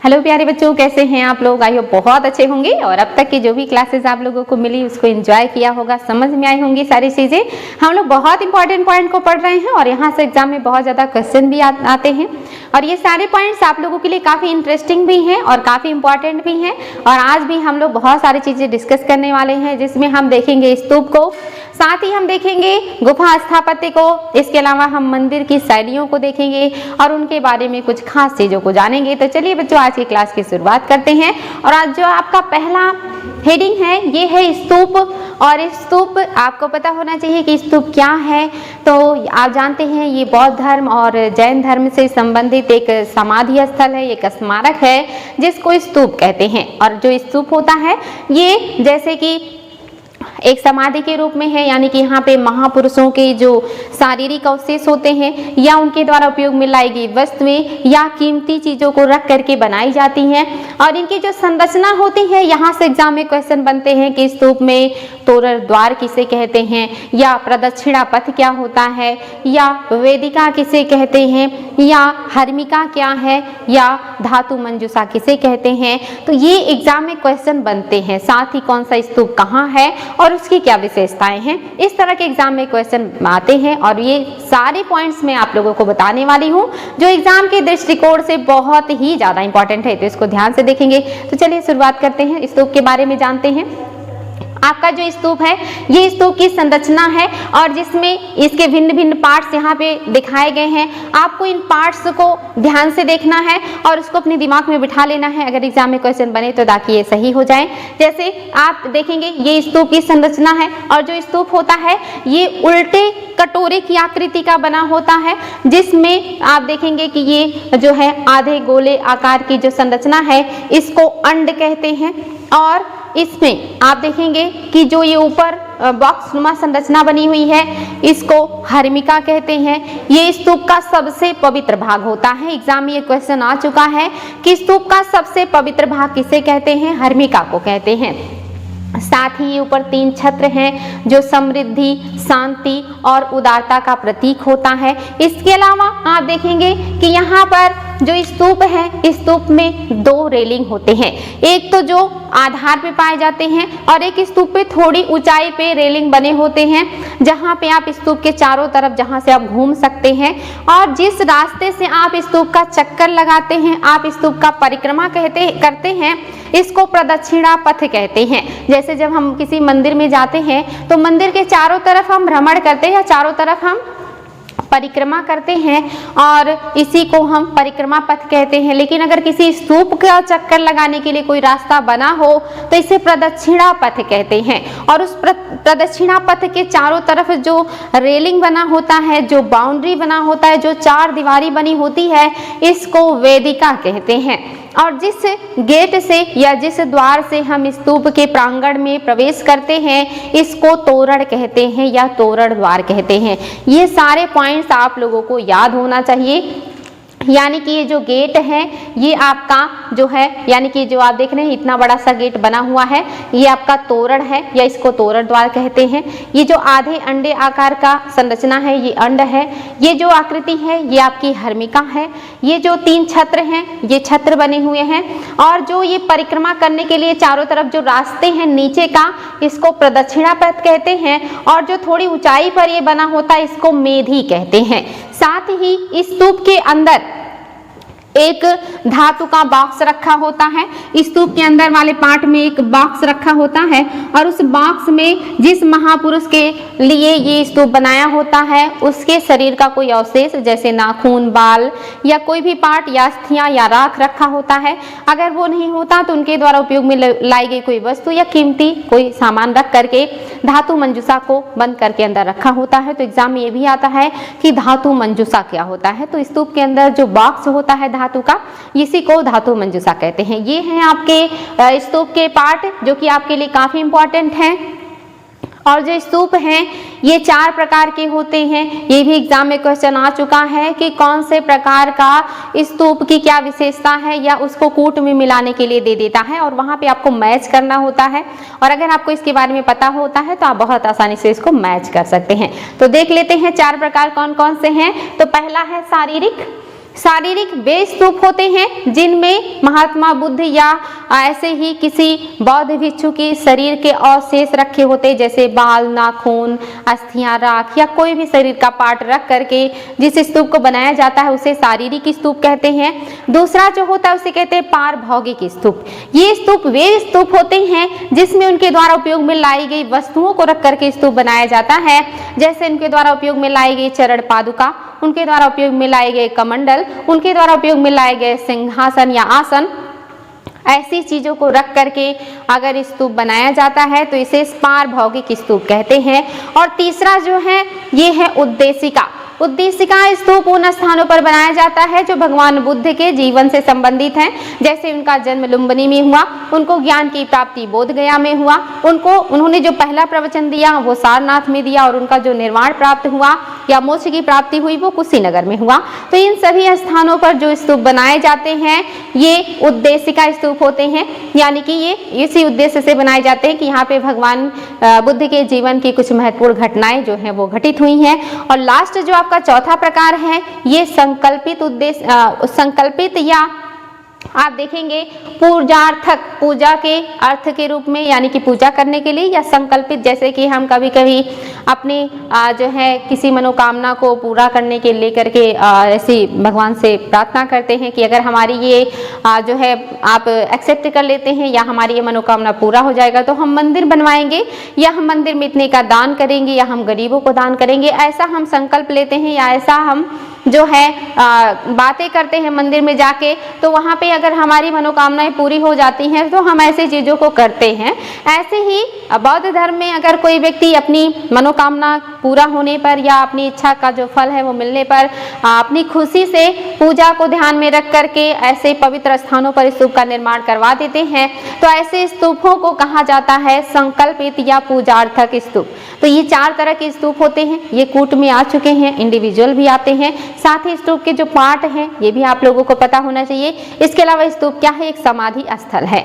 Hello प्यारे बच्चों, कैसे हैं आप लोग। आई होप बहुत अच्छे होंगे और अब तक की जो भी क्लासेस आप लोगों को मिली उसको एंजॉय किया होगा, समझ में आई होंगी सारी चीज़ें। हम लोग बहुत इंपॉर्टेंट पॉइंट को पढ़ रहे हैं और यहाँ से एग्जाम में बहुत ज़्यादा क्वेश्चन भी आते हैं और ये सारे पॉइंट्स आप लोगों के लिए काफ़ी इंटरेस्टिंग भी हैं और काफ़ी इंपॉर्टेंट भी हैं। और आज भी हम लोग बहुत सारी चीज़ें डिस्कस करने वाले हैं, जिसमें हम देखेंगे स्तूप को, साथ ही हम देखेंगे गुफा स्थापत्य को, इसके अलावा हम मंदिर की शैलियों को देखेंगे और उनके बारे में कुछ खास चीज़ों को जानेंगे। तो चलिए बच्चों, आज की क्लास की शुरुआत करते हैं। और आज जो आपका पहला हेडिंग है ये है स्तूप। और स्तूप आपको पता होना चाहिए कि स्तूप क्या है। तो आप जानते हैं ये बौद्ध धर्म और जैन धर्म से संबंधित एक समाधि स्थल है, एक स्मारक है जिसको स्तूप कहते हैं। और जो स्तूप होता है ये जैसे कि एक समाधि के रूप में है, यानी कि यहाँ पे महापुरुषों के जो शारीरिक अवशेष होते हैं या उनके द्वारा उपयोग में लाई गई वस्तुएं या कीमती चीज़ों को रख करके बनाई जाती हैं। और इनकी जो संरचना होती है, यहाँ से एग्जाम में क्वेश्चन बनते हैं कि स्तूप में तोरण द्वार किसे कहते हैं, या प्रदक्षिणा पथ क्या होता है, या वेदिका किसे कहते हैं, या हर्मिका क्या है, या धातु मंजूषा किसे कहते हैं। तो ये एग्जाम में क्वेश्चन बनते हैं। साथ ही कौन सा स्तूप कहाँ है और उसकी क्या विशेषताएं हैं, इस तरह के एग्जाम में क्वेश्चन आते हैं। और ये सारे पॉइंट्स मैं आप लोगों को बताने वाली हूँ जो एग्जाम के दृष्टिकोण से बहुत ही ज्यादा इंपॉर्टेंट है, तो इसको ध्यान से देखेंगे। तो चलिए शुरुआत करते हैं, स्तूप के बारे में जानते हैं। आपका जो स्तूप है ये स्तूप की संरचना है और जिसमें इसके भिन्न भिन्न पार्ट्स यहाँ पे दिखाए गए हैं। आपको इन पार्ट्स को ध्यान से देखना है और उसको अपने दिमाग में बिठा लेना है, अगर एग्जाम में क्वेश्चन बने तो, ताकि ये सही हो जाए। जैसे आप देखेंगे ये स्तूप की संरचना है और जो स्तूप होता है ये उल्टे कटोरे की आकृति का बना होता है, जिसमें आप देखेंगे कि ये जो है आधे गोले आकार की जो संरचना है इसको अंड कहते हैं। और इसमें आप देखेंगे कि जो ये ऊपर बॉक्स नुमा संरचना बनी हुई है इसको हर्मिका कहते हैं। ये स्तूप का सबसे पवित्र भाग होता है। एग्जाम में ये क्वेश्चन आ चुका है कि स्तूप का सबसे पवित्र भाग किसे कहते हैं, हर्मिका को कहते हैं। साथ ही ऊपर 3 छत्र हैं जो समृद्धि, शांति और उदारता का प्रतीक होता है। इसके अलावा आप देखेंगे कि यहाँ पर जो स्तूप है, स्तूप में 2 रेलिंग होते हैं, एक तो जो आधार पे पाए जाते हैं और एक स्तूप पे थोड़ी ऊंचाई पे रेलिंग बने होते हैं, जहाँ पे आप स्तूप के चारों तरफ जहाँ से आप घूम सकते हैं। और जिस रास्ते से आप स्तूप का चक्कर लगाते हैं, आप स्तूप का परिक्रमा करते हैं, इसको प्रदक्षिणा पथ कहते हैं। जैसे जब हम किसी मंदिर में जाते हैं तो मंदिर के चारों तरफ हम भ्रमण करते हैं या चारों तरफ हम परिक्रमा करते हैं और इसी को हम परिक्रमा पथ कहते हैं। लेकिन अगर किसी स्तूप का चक्कर लगाने के लिए कोई रास्ता बना हो तो इसे प्रदक्षिणा पथ कहते हैं। और उस प्रदक्षिणा पथ के चारों तरफ जो रेलिंग बना होता है, जो बाउंड्री बना होता है, जो 4 दीवारी बनी होती है, इसको वेदिका कहते हैं। और जिस गेट से या जिस द्वार से हम स्तूप के प्रांगण में प्रवेश करते हैं इसको तोरण कहते हैं या तोरण द्वार कहते हैं। ये सारे पॉइंट्स आप लोगों को याद होना चाहिए। यानी कि ये जो गेट है ये आपका जो है, यानी कि जो आप देख रहे हैं इतना बड़ा सा गेट बना हुआ है, ये आपका तोरण है या इसको तोरण द्वार कहते हैं। ये जो आधे अंडे आकार का संरचना है ये अंड है। ये जो आकृति है ये आपकी हर्मिका है। ये जो 3 छत्र हैं ये छत्र बने हुए हैं। और जो ये परिक्रमा करने के लिए चारों तरफ जो रास्ते हैं नीचे का, इसको प्रदक्षिणा पथ कहते हैं। और जो थोड़ी ऊंचाई पर ये बना होता है इसको मेधी कहते हैं। साथ ही इस स्तूप के अंदर एक धातु का बॉक्स रखा होता है। स्तूप के अंदर वाले पार्ट में एक बॉक्स रखा होता है और उस बॉक्स में जिस महापुरुष के लिए ये स्तूप बनाया होता है उसके शरीर का कोई अवशेष, जैसे नाखून, बाल या कोई भी पार्ट या अस्थियां या राख रखा होता है। अगर वो नहीं होता तो उनके द्वारा उपयोग में लाई गई कोई वस्तु या कीमती कोई सामान रख करके धातु मंजूषा को बंद करके अंदर रखा होता है। तो एग्जाम में ये भी आता है कि धातु मंजूषा क्या होता है। तो स्तूप के अंदर जो बॉक्स होता है धातु का, इसी को धातु मंजूषा कहते हैं। ये हैं आपके स्तूप के पार्ट जो कि आपके लिए काफी इंपॉर्टेंट हैं। और जो स्तूप हैं ये 4 प्रकार के होते हैं। ये भी एग्जाम में क्वेश्चन आ चुका है कि कौन से प्रकार का स्तूप की क्या विशेषता है, या उसको कूट में मिलाने के लिए दे देता है और वहां पे आपको मैच करना होता है। और अगर आपको इसके बारे में पता होता है तो आप बहुत आसानी से इसको मैच कर सकते हैं। तो देख लेते हैं 4 प्रकार कौन कौन से हैं। तो पहला है शारीरिक, शारीरिक वे स्तूप होते हैं जिनमें महात्मा बुद्ध या ऐसे ही किसी बौद्ध भिक्षु की शरीर के अवशेष रखे होते, जैसे बाल, नाखून, अस्थियां, राख या कोई भी शरीर का पार्ट रख करके जिस स्तूप को बनाया जाता है उसे शारीरिक स्तूप कहते हैं। दूसरा जो होता है उसे कहते हैं पारभौगिक स्तूप। ये स्तूप वे स्तूप होते हैं जिसमें उनके द्वारा उपयोग में लाई गई वस्तुओं को रख करके स्तूप बनाया जाता है, जैसे उनके द्वारा उपयोग में लाई गई चरण पादुका, उनके द्वारा उपयोग में लाए गए कमंडल, उनके द्वारा उपयोग में लाए गए सिंहासन या आसन। ऐसी चीजों को रख करके अगर स्तूप बनाया जाता है तो इसे पारभौगिक स्तूप कहते हैं। और तीसरा जो है ये है उद्देशिका। उद्देशिका स्तूप उन स्थानों पर बनाया जाता है जो भगवान बुद्ध के जीवन से संबंधित हैं, जैसे उनका जन्म लुम्बिनी में हुआ, उनको ज्ञान की प्राप्ति बोध गया में हुआ, उन्होंने जो पहला प्रवचन दिया वो सारनाथ में दिया, और उनका जो निर्वाण प्राप्त हुआ या मोक्ष की प्राप्ति हुई वो कुशीनगर में हुआ। तो इन सभी स्थानों पर जो स्तूप बनाए जाते हैं ये उद्देशिका स्तूप होते हैं, यानी कि ये इसी उद्देश्य से बनाए जाते हैं कि यहाँ पे भगवान बुद्ध के जीवन की कुछ महत्वपूर्ण घटनाएं जो हैं वो घटित हुई हैं। और लास्ट जो आपका चौथा प्रकार है ये संकल्पित उद्देश्य, संकल्पित या आप देखेंगे पूजार्थक, पूजा के अर्थ के रूप में, यानी कि पूजा करने के लिए, या संकल्पित जैसे कि हम कभी कभी अपने जो है किसी मनोकामना को पूरा करने के लेकर के ऐसी भगवान से प्रार्थना करते हैं कि अगर हमारी ये जो है आप एक्सेप्ट कर लेते हैं या हमारी ये मनोकामना पूरा हो जाएगा तो हम मंदिर बनवाएंगे, या हम मंदिर में इतने का दान करेंगे, या हम गरीबों को दान करेंगे। ऐसा हम संकल्प लेते हैं या ऐसा हम जो है बातें करते हैं मंदिर में जाके, तो वहाँ पे अगर हमारी मनोकामनाएं पूरी हो जाती हैं तो हम ऐसी चीज़ों को करते हैं। ऐसे ही बौद्ध धर्म में अगर कोई व्यक्ति अपनी मनोकामना पूरा होने पर या अपनी इच्छा का जो फल है वो मिलने पर अपनी खुशी से पूजा को ध्यान में रख करके ऐसे पवित्र स्थानों पर स्तूप का निर्माण करवा देते हैं, तो ऐसे स्तूपों को कहा जाता है संकल्पित या पूजार्थक स्तूप। तो ये 4 तरह के स्तूप होते हैं, ये कूट में आ चुके हैं, इंडिविजुअल भी आते हैं। साथ ही स्तूप के जो पार्ट हैं ये भी आप लोगों को पता होना चाहिए। इसके अलावा स्तूप क्या है, एक समाधि स्थल है।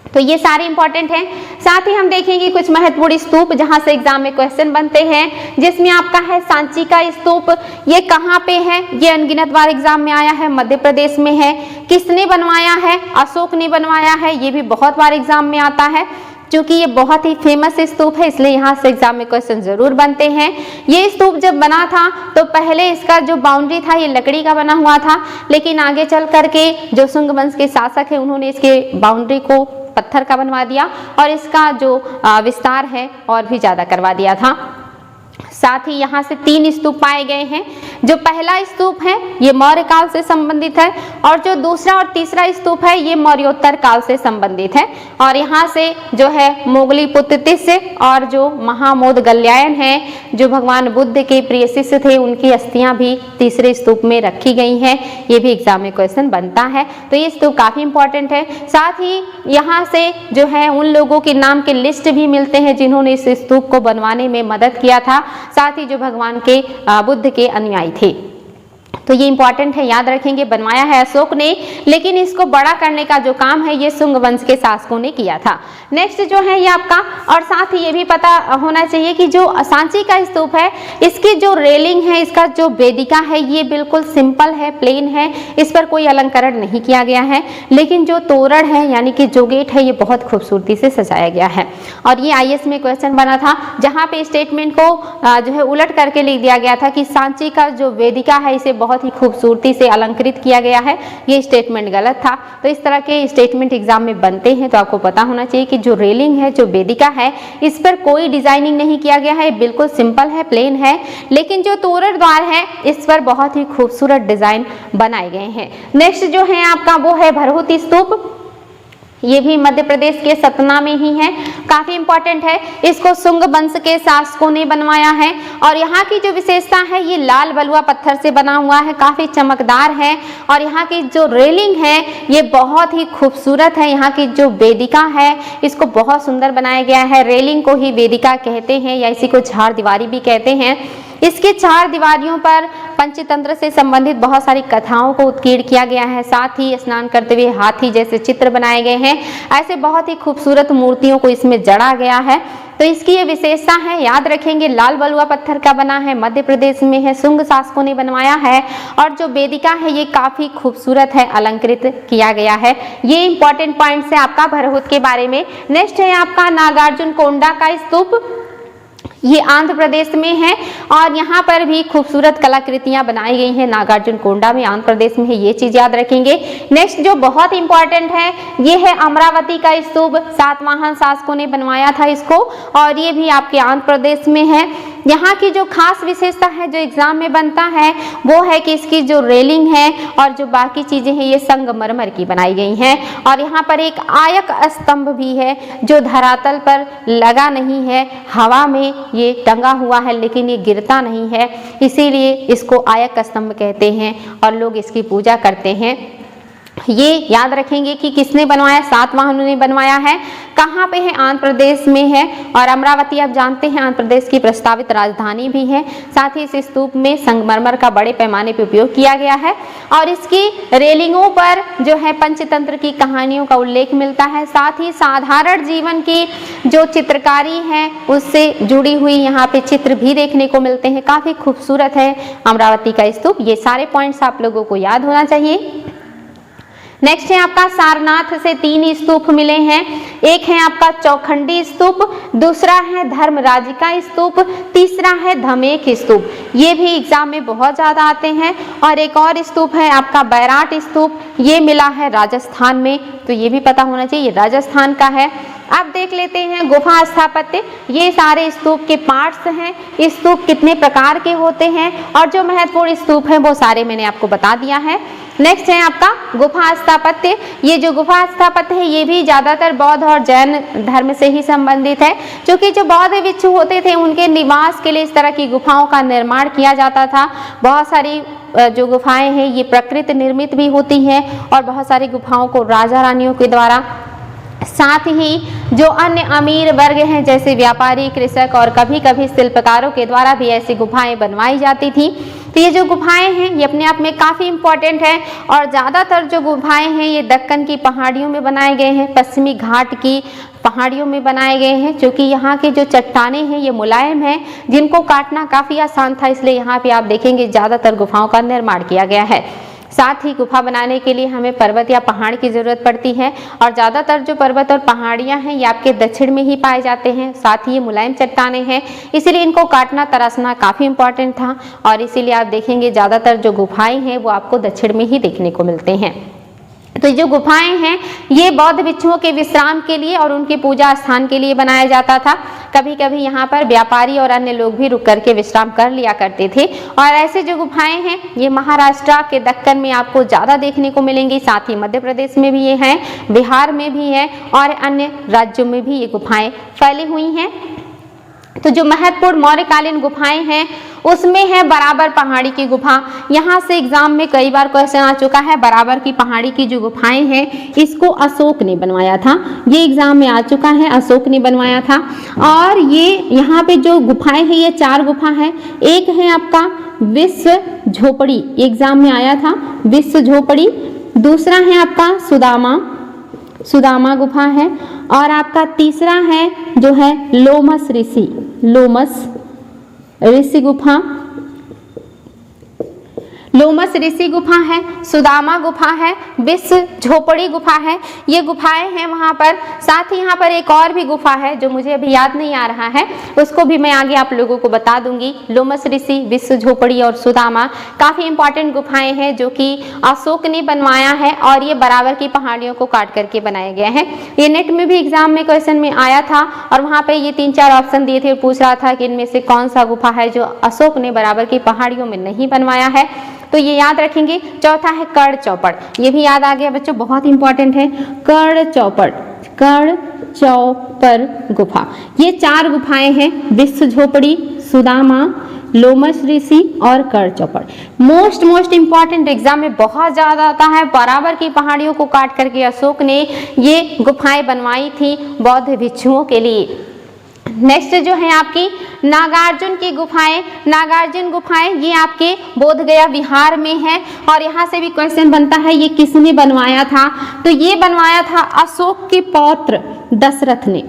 तो ये सारे इंपॉर्टेंट हैं। साथ ही हम देखेंगे कुछ महत्वपूर्ण स्तूप जहां से एग्जाम में क्वेश्चन बनते हैं, जिसमें आपका है सांची का स्तूप। ये कहाँ पे है, ये अनगिनत बार एग्जाम में आया है, मध्य प्रदेश में है। किसने बनवाया है, अशोक ने बनवाया है, ये भी बहुत बार एग्जाम में आता है। क्योंकि ये बहुत ही फेमस स्तूप है इसलिए यहाँ से एग्जाम में क्वेश्चन जरूर बनते हैं। ये स्तूप जब बना था तो पहले इसका जो बाउंड्री था ये लकड़ी का बना हुआ था, लेकिन आगे चल करके जो शुंग वंश के शासक है उन्होंने इसके बाउंड्री को पत्थर का बनवा दिया और इसका जो विस्तार है और भी ज़्यादा करवा दिया था। साथ ही यहाँ से 3 स्तूप पाए गए हैं। जो पहला स्तूप है ये मौर्य काल से संबंधित है, और जो दूसरा और तीसरा स्तूप है ये मौर्योत्तर काल से संबंधित है। और यहाँ से जो है मोगली पुत्र तिस्य और जो महामोद गल्यायन है जो भगवान बुद्ध के प्रिय शिष्य थे, उनकी अस्थियां भी तीसरे स्तूप में रखी गई हैं। ये भी एग्जाम में क्वेश्चन बनता है, तो ये स्तूप काफी इंपॉर्टेंट है। साथ ही यहाँ से जो है उन लोगों के नाम के लिस्ट भी मिलते हैं जिन्होंने इस स्तूप को बनवाने में मदद किया था, साथ ही जो भगवान के बुद्ध के अनुयायी थे। तो ये इंपॉर्टेंट है, याद रखेंगे। बनवाया है अशोक ने, लेकिन इसको बड़ा करने का जो काम है ये शुंग वंश के शासकों ने किया था। नेक्स्ट जो है ये आपका, और साथ ही ये भी पता होना चाहिए कि जो सांची का स्तूप है इसकी जो रेलिंग है, इसका जो वेदिका है ये बिल्कुल सिंपल है, प्लेन है, इस पर कोई अलंकरण नहीं किया गया है। लेकिन जो तोरण है यानी कि जो गेट है ये बहुत खूबसूरती से सजाया गया है। और ये IAS में क्वेश्चन बना था जहाँ पे स्टेटमेंट को जो है उलट करके लिख दिया गया था कि सांची का जो वेदिका है इसे बहुत ही खूबसूरती से अलंकृत किया गया है। ये स्टेटमेंट गलत था। तो इस तरह के स्टेटमेंट एग्जाम में बनते हैं, तो आपको पता होना चाहिए कि जो रेलिंग है, जो वेदिका है, इस पर कोई डिजाइनिंग नहीं किया गया है, बिल्कुल सिंपल है, प्लेन है। लेकिन जो तोरण द्वार है इस पर बहुत ही खूबसूरत डिजाइन बनाए गए हैं। नेक्स्ट जो है आपका वो है भरहुत स्तूप। ये भी मध्य प्रदेश के सतना में ही है, काफी इंपॉर्टेंट है। इसको शुंग वंश के शासकों ने बनवाया है, और यहाँ की जो विशेषता है ये लाल बलुआ पत्थर से बना हुआ है, काफी चमकदार है। और यहाँ की जो रेलिंग है ये बहुत ही खूबसूरत है। यहाँ की जो वेदिका है इसको बहुत सुंदर बनाया गया है। रेलिंग को ही वेदिका कहते हैं या इसी को चार दीवारी भी कहते हैं। इसके 4 दीवारियों पर पंचतंत्र से संबंधित बहुत सारी कथाओं को उत्कीर्ण किया गया है। साथ ही स्नान करते हुए हाथी जैसे चित्र बनाए गए हैं। ऐसे बहुत ही खूबसूरत मूर्तियों को इसमें जड़ा गया है। तो इसकी ये विशेषता है, याद रखेंगे, लाल बलुआ पत्थर का बना है, मध्य प्रदेश में है, शुंग शासकों ने बनवाया है। और जो वेदिका है ये काफी खूबसूरत है, अलंकृत किया गया है। ये इंपॉर्टेंट पॉइंट्स है आपका भरहुत के बारे में। नेक्स्ट है आपका नागार्जुन कोंडा का स्तूप, ये आंध्र प्रदेश में है और यहाँ पर भी खूबसूरत कलाकृतियां बनाई गई हैं। नागार्जुन कोंडा में आंध्र प्रदेश में है, ये चीज याद रखेंगे। नेक्स्ट जो बहुत इंपॉर्टेंट है ये है अमरावती का स्तूप, सातवाहन शासकों ने बनवाया था इसको और ये भी आपके आंध्र प्रदेश में है। यहाँ की जो खास विशेषता है जो एग्जाम में बनता है वो है कि इसकी जो रेलिंग है और जो बाकी चीजें हैं ये संगमरमर की बनाई गई हैं। और यहाँ पर एक आयक स्तंभ भी है जो धरातल पर लगा नहीं है, हवा में ये टंगा हुआ है लेकिन ये गिरता नहीं है, इसीलिए इसको आयक स्तंभ कहते हैं और लोग इसकी पूजा करते हैं। ये याद रखेंगे कि किसने बनवाया, सातवाहनों ने बनवाया है। कहाँ पे है, आंध्र प्रदेश में है। और अमरावती आप जानते हैं आंध्र प्रदेश की प्रस्तावित राजधानी भी है। साथ ही इस स्तूप में संगमरमर का बड़े पैमाने पर उपयोग किया गया है और इसकी रेलिंगों पर जो है पंचतंत्र की कहानियों का उल्लेख मिलता है। साथ ही साधारण जीवन की जो चित्रकारी है उससे जुड़ी हुई यहाँ पे चित्र भी देखने को मिलते हैं। काफी खूबसूरत है अमरावती का स्तूप। ये सारे पॉइंट्स आप लोगों को याद होना चाहिए। नेक्स्ट है आपका सारनाथ से 3 स्तूप मिले हैं। एक है आपका चौखंडी स्तूप, दूसरा है धर्मराजिका स्तूप, तीसरा है धमेक स्तूप। ये भी एग्जाम में बहुत ज्यादा आते हैं। और एक और स्तूप है आपका बैराट स्तूप, ये मिला है राजस्थान में, तो ये भी पता होना चाहिए, ये राजस्थान का है। अब देख लेते हैं गुफा स्थापत्य। ये सारे स्तूप के पार्ट्स हैं, स्तूप कितने प्रकार के होते हैं और जो महत्वपूर्ण स्तूप हैं वो सारे मैंने आपको बता दिया है। नेक्स्ट है आपका गुफा स्थापत्य। ये जो गुफा स्थापत्य है ये भी ज्यादातर बौद्ध और जैन धर्म से ही संबंधित है, क्योंकि जो बौद्ध भिक्षु होते थे उनके निवास के लिए इस तरह की गुफाओं का निर्माण किया जाता था। बहुत सारी जो गुफाएं हैं ये प्रकृति निर्मित भी होती हैं और बहुत सारी गुफाओं को राजा रानियों के द्वारा, साथ ही जो अन्य अमीर वर्ग हैं जैसे व्यापारी, कृषक और कभी कभी शिल्पकारों के द्वारा भी ऐसी गुफाएं बनवाई जाती थी। तो ये जो गुफाएं हैं ये अपने आप में काफ़ी इम्पोर्टेंट है और ज़्यादातर जो गुफाएं हैं ये दक्कन की पहाड़ियों में बनाए गए हैं, पश्चिमी घाट की पहाड़ियों में बनाए गए हैं, क्योंकि यहाँ के जो चट्टानें हैं ये मुलायम हैं, जिनको काटना काफ़ी आसान था, इसलिए यहाँ पे आप देखेंगे ज़्यादातर गुफाओं का निर्माण किया गया है। साथ ही गुफा बनाने के लिए हमें पर्वत या पहाड़ की ज़रूरत पड़ती है और ज़्यादातर जो पर्वत और पहाड़ियाँ हैं ये आपके दक्षिण में ही पाए जाते हैं। साथ ही ये मुलायम चट्टानें हैं, इसीलिए इनको काटना तराशना काफ़ी इम्पोर्टेंट था और इसीलिए आप देखेंगे ज़्यादातर जो गुफाएं हैं वो आपको दक्षिण में ही देखने को मिलते हैं। तो जो गुफाएं हैं ये बौद्ध भिक्षुओं के विश्राम के लिए और उनके पूजा स्थान के लिए बनाया जाता था। कभी कभी यहाँ पर व्यापारी और अन्य लोग भी रुक करके विश्राम कर लिया करते थे। और ऐसे जो गुफाएं हैं ये महाराष्ट्र के दक्कन में आपको ज़्यादा देखने को मिलेंगी, साथ ही मध्य प्रदेश में भी ये हैं, बिहार में भी है और अन्य राज्यों में भी ये गुफाएं फैली हुई हैं। तो जो महत्वपूर्ण मौर्यकालीन गुफाएं हैं उसमें है बराबर पहाड़ी की गुफा। यहाँ से एग्जाम में कई बार क्वेश्चन आ चुका है। बराबर की पहाड़ी की जो गुफाएं हैं इसको अशोक ने बनवाया था, ये एग्जाम में आ चुका है, अशोक ने बनवाया था। और ये यहाँ पे जो गुफाएं हैं ये 4 गुफा है। एक है आपका विश्व झोपड़ी, एग्जाम में आया था विश्व झोपड़ी। दूसरा है आपका सुदामा गुफा है और आपका तीसरा है जो है लोमस ऋषि गुफा, लोमस ऋषि गुफा है, सुदामा गुफा है, विश्व झोपड़ी गुफा है। ये गुफाएं हैं वहाँ पर। साथ ही यहाँ पर एक और भी गुफा है जो मुझे अभी याद नहीं आ रहा है, उसको भी मैं आगे आप लोगों को बता दूंगी। लोमस ऋषि, विश्व झोपड़ी और सुदामा काफ़ी इंपॉर्टेंट गुफाएं हैं जो कि अशोक ने बनवाया है और ये बराबर की पहाड़ियों को काट करके बनाया गया है। ये नेट में भी एग्जाम में क्वेश्चन में आया था और वहाँ पर ये 3-4 ऑप्शन दिए थे और पूछ रहा था कि इनमें से कौन सा गुफा है जो अशोक ने बराबर की पहाड़ियों में नहीं बनवाया है। तो ये याद रखेंगे। चौथा है कड़ चौपड़, ये भी याद आ गया बच्चों, बहुत इंपॉर्टेंट है। कड़ चौपड़ गुफा, ये 4 गुफाएं हैं, विश्व झोपड़ी, सुदामा, लोमस ऋषि और कड़ चौपड़। मोस्ट इंपॉर्टेंट एग्जाम में बहुत ज़्यादा आता है। बराबर की पहाड़ियों को काट करके अशोक ने ये गुफाएं बनवाई थी बौद्ध भिक्षुओं के लिए। नेक्स्ट जो है आपकी नागार्जुन की गुफाएं। नागार्जुन गुफाएं ये आपके बोधगया बिहार में है और यहाँ से भी क्वेश्चन बनता है ये किसने बनवाया था, तो ये बनवाया था अशोक के पौत्र दशरथ ने।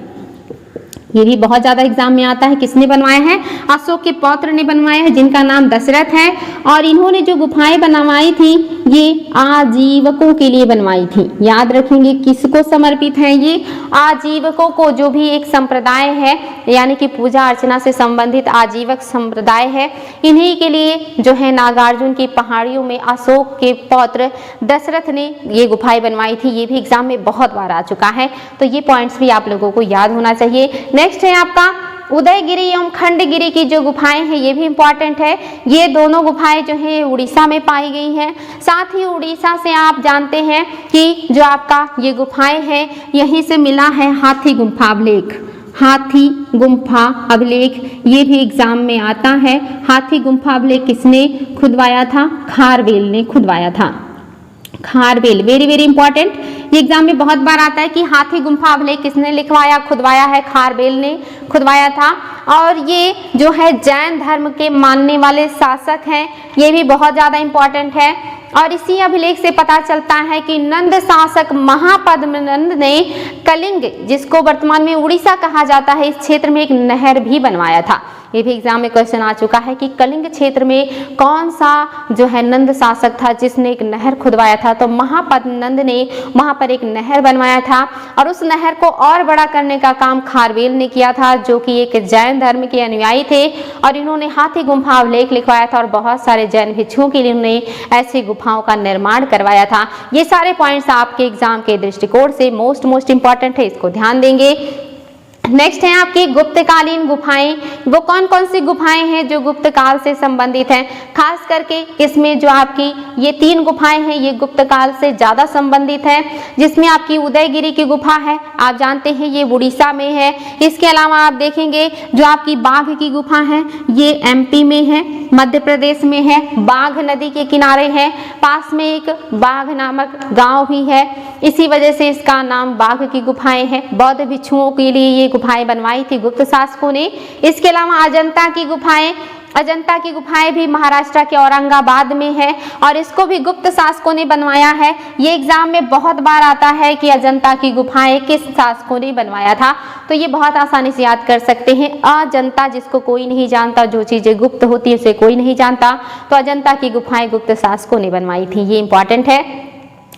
ये भी बहुत ज्यादा एग्जाम में आता है, किसने बनवाया है, अशोक के पौत्र ने बनवाया है जिनका नाम दशरथ है। और इन्होंने जो गुफाएं बनवाई थी ये आजीवकों के लिए बनवाई थी। याद रखेंगे किसको समर्पित है ये, आजीवकों को, जो भी एक संप्रदाय है यानी कि पूजा अर्चना से संबंधित आजीवक संप्रदाय है, इन्हीं के लिए जो है नागार्जुन की पहाड़ियों में अशोक के पौत्र दशरथ ने ये गुफाएं बनवाई थी। ये भी एग्जाम में बहुत बार आ चुका है, तो ये पॉइंट्स भी आप लोगों को याद होना चाहिए। नेक्स्ट है आपका उदयगिरी एवं खंडगिरी की जो गुफाएं हैं ये भी इंपॉर्टेंट है। ये दोनों गुफाएं जो है उड़ीसा में पाई गई हैं। साथ ही उड़ीसा से आप जानते हैं कि जो आपका ये गुफाएं हैं यहीं से मिला है हाथी गुम्फा अभिलेख। हाथी गुम्फा अभिलेख ये भी एग्जाम में आता है। हाथी गुम्फा अभिलेख किसने खुदवाया था, खारवेल ने खुदवाया था। खारवेल, वेरी वेरी इंपॉर्टेंट, ये एग्जाम में बहुत बार आता है कि हाथी गुम्फा अभिलेख किसने लिखवाया, खुदवाया है, खारवेल ने खुदवाया था। और ये जो है जैन धर्म के मानने वाले शासक हैं, ये भी बहुत ज़्यादा इंपॉर्टेंट है। और इसी अभिलेख से पता चलता है कि नंद शासक महापद्मनंद ने कलिंग, जिसको वर्तमान में उड़ीसा कहा जाता है, इस क्षेत्र में एक नहर भी बनवाया था। ये भी एग्जाम में क्वेश्चन आ चुका है कि कलिंग क्षेत्र में कौन सा जो है नंद शासक था जिसने एक नहर खुदवाया था, तो महापद्मनंद ने वहां पर एक नहर बनवाया था। और उस नहर को और बड़ा करने का काम खारवेल ने किया था, जो कि एक जैन धर्म के अनुयायी थे। और इन्होंने हाथी गुम्फा अभिलेख लिखवाया था और बहुत सारे जैन भिक्षुओं के लिए उन्होंने ऐसी गुफाओं का निर्माण करवाया था। ये सारे पॉइंट्स आपके एग्जाम के दृष्टिकोण से मोस्ट इंपॉर्टेंट है, इसको ध्यान देंगे। नेक्स्ट है आपकी गुप्तकालीन गुफाएं। वो कौन कौन सी गुफाएं हैं जो गुप्त काल से संबंधित हैं, खास करके इसमें जो आपकी ये 3 गुफाएं हैं ये गुप्त काल से ज्यादा संबंधित है। जिसमें आपकी उदयगिरी की गुफा है, आप जानते हैं ये उड़ीसा में है। इसके अलावा आप देखेंगे जो आपकी बाघ की गुफा है ये एमपी में है, मध्य प्रदेश में है, बाघ नदी के किनारे है, पास में एक बाघ नामक गांव भी है, इसी वजह से इसका नाम बाघ की गुफाएं है। बौद्ध भिक्षुओं के लिए ये गुफाएं बनवाई थी गुप्त शासकों ने। इसके अलावा अजंता की गुफाएं, अजंता की गुफाएं भी महाराष्ट्र के औरंगाबाद में है और इसको भी गुप्त शासकों ने बनवाया है। ये एग्जाम में बहुत बार आता है कि अजंता की गुफाएं किस शासकों ने बनवाया था, तो ये बहुत आसानी से याद कर सकते हैं। अजंता जिसको कोई नहीं जानता, जो चीजें गुप्त होती है उसे कोई नहीं जानता, तो अजंता की गुफाएं गुप्त शासकों ने बनवाई थी, ये इंपॉर्टेंट है।